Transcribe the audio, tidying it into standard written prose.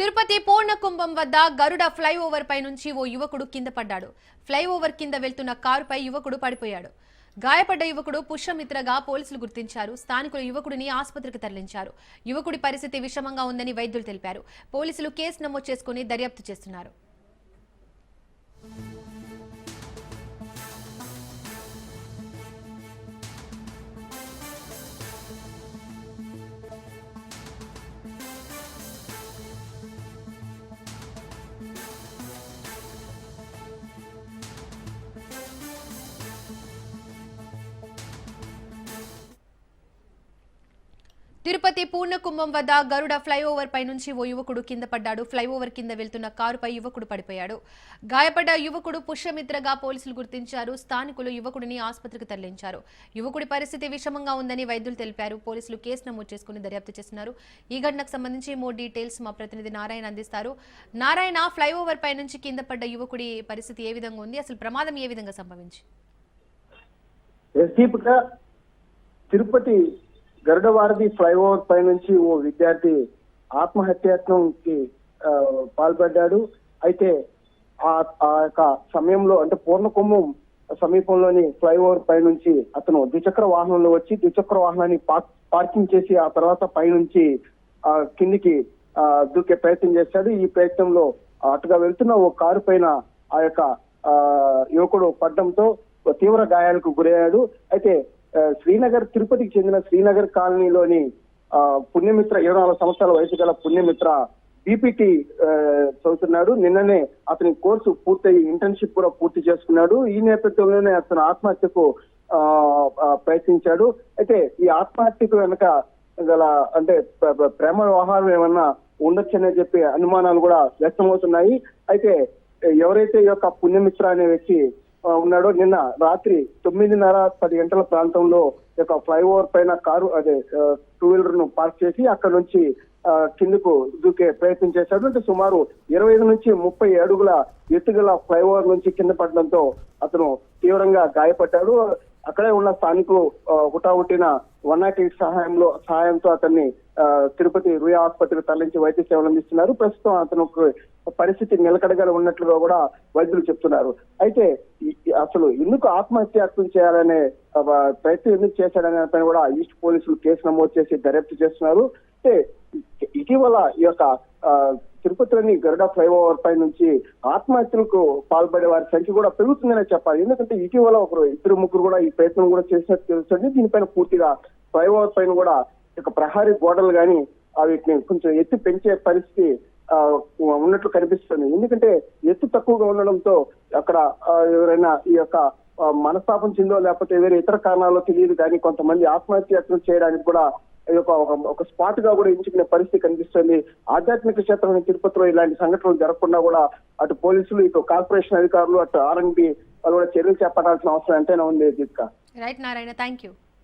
తిరుపతి పూర్ణకుంభం వద్ద గరుడ ఫ్లైఓవర్ పై నుంచి ఓ యువకుడు కింద పడ్డాడు. ఫ్లైఓవర్ కింద వెళ్తున్న కారుపై యువకుడు పడిపోయాడు. గాయపడ్డ యువకుడు పుష్యమిత్రగా పోలీసులు గుర్తించారు. స్థానికులు యువకుడిని ఆసుపత్రికి తరలించారు. యువకుడి పరిస్థితి విషమంగా ఉందని వైద్యులు తెలిపారు. పోలీసులు కేసు నమోదు చేసుకుని దర్యాప్తు చేస్తున్నారు. తిరుపతి పూర్ణకుంభం వద్ద గరుడ ఫ్లైఓవర్ పై నుంచి ఓ యువకుడు కింద పడ్డాడు. ఫ్లైఓవర్ కింద వెళ్తున్న కారుపై యువకుడు పడిపోయాడు. గాయపడ్డ యువకుడు పుష్యమిత్రగా పోలీసులు గుర్తించారు. స్థానికులు యువకుడిని ఆసుపత్రికి తరలించారు. యువకుడి పరిస్థితి విషమంగా ఉందని వైద్యులు తెలిపారు. పోలీసులు కేసు నమోదు చేసుకుని దర్యాప్తు చేస్తున్నారు. ఈ ఘటనకు సంబంధించి మోర్ డీటెయిల్స్ మా ప్రతినిధి నారాయణ అందిస్తారు. నారాయణ, ఫ్లైఓవర్ పై నుంచి కింద పడ్డ యువకుడి పరిస్థితి ఏ విధంగా ఉంది? అసలు ప్రమాదం ఏ విధంగా సంభవించి? తిరుపతి గరుడవారధి ఫ్లైఓవర్ పై నుంచి ఓ విద్యార్థి ఆత్మహత్యాయత్నంకి పాల్పడ్డాడు. అయితే ఆ యొక్క సమయంలో అంటే పూర్ణకుంభం సమీపంలోని ఫ్లైఓవర్ పై నుంచి అతను ద్విచక్ర వాహనంలో వచ్చి ద్విచక్ర వాహనాన్ని పార్కింగ్ చేసి ఆ తర్వాత పై నుంచి కిందికి దూకే ప్రయత్నం చేశాడు. ఈ ప్రయత్నంలో అటుగా వెళ్తున్న ఓ కారు పైన ఆ యొక్క యువకుడు పడ్డంతో తీవ్ర గాయాలకు గురయ్యాడు. అయితే శ్రీనగర్ తిరుపతికి చెందిన శ్రీనగర్ కాలనీలోని పుణ్యమిత్ర 24 సంవత్సరాల వయసు గల పుణ్యమిత్ర బీపీటీ చదువుతున్నాడు. నిన్ననే అతని కోర్సు పూర్తయి ఇంటర్న్షిప్ కూడా పూర్తి చేసుకున్నాడు. ఈ నేపథ్యంలోనే అతను ఆత్మహత్యకు ప్రయత్నించాడు. అయితే ఈ ఆత్మహత్యకు వెనక గల అంటే ప్రేమ వ్యవహారం ఏమన్నా ఉండొచ్చనే చెప్పి అనుమానాలు కూడా వ్యక్తమవుతున్నాయి. అయితే ఎవరైతే ఈ యొక్క పుణ్యమిత్ర అనే వ్యక్తి ఉన్నాడో నిన్న రాత్రి 9:30-10 గంటల ప్రాంతంలో యొక్క ఫ్లైఓవర్ పైన కారు అదే 2 వీలర్ ను పార్క్ చేసి అక్కడ నుంచి కిందకు దూకే ప్రయత్నం చేశాడు. అంటే సుమారు 25 నుంచి 30 అడుగుల ఎత్తుగల ఫ్లైఓవర్ నుంచి కింద పడడంతో అతను తీవ్రంగా గాయపడ్డాడు. అక్కడే ఉన్న స్థానికులు హుటాహుటిన 108 సహాయంతో అతన్ని తిరుపతి రుయా ఆసుపత్రికి తరలించి వైద్య సేవలు అందిస్తున్నారు. ప్రస్తుతం అతను పరిస్థితి నిలకడగా ఉన్నట్లుగా కూడా వైద్యులు చెప్తున్నారు. అయితే అసలు ఎందుకు ఆత్మహత్యాయత్నం చేయాలనే ప్రయత్నం ఎందుకు చేశాడనే పైన కూడా ఈస్ట్ పోలీసులు కేసు నమోదు చేసి దర్యాప్తు చేస్తున్నారు. అంటే ఇటీవల ఈ యొక్క తిరుపతిలోని గరుడ ఫ్లైఓవర్ పై నుంచి ఆత్మహత్యలకు పాల్పడే వారి సంఖ్య కూడా పెరుగుతుందనే చెప్పాలి. ఎందుకంటే ఇటీవల 2-3 కూడా ఈ ప్రయత్నం కూడా చేసినట్టు తెలుస్తుంది. దీనిపైన పూర్తిగా ఫ్లైఓవర్ పైన కూడా ఒక ప్రహారీ గోడలు కానీ వీటిని కొంచెం ఎత్తి పెంచే పరిస్థితి ఉన్నట్లు కనిపిస్తుంది. ఎందుకంటే ఎత్తు తక్కువగా ఉండడంతో అక్కడ ఎవరైనా ఈ యొక్క మనస్తాపం చెందో లేకపోతే వేరే ఇతర కారణాల్లో తెలియదు కానీ కొంతమంది ఆత్మహత్యలు చేయడానికి కూడా ఒక స్పాట్ గా కూడా ఎంచుకునే పరిస్థితి కనిపిస్తుంది. ఆధ్యాత్మిక క్షేత్రం తిరుపతిలో ఇలాంటి సంఘటనలు జరగకుండా కూడా అటు పోలీసులు ఇటు కార్పొరేషన్ అధికారులు అటు R&B వాళ్ళు కూడా చర్యలు చేపట్టాల్సిన అవసరం ఎంతైనా ఉంది. Right Narayana, thank you.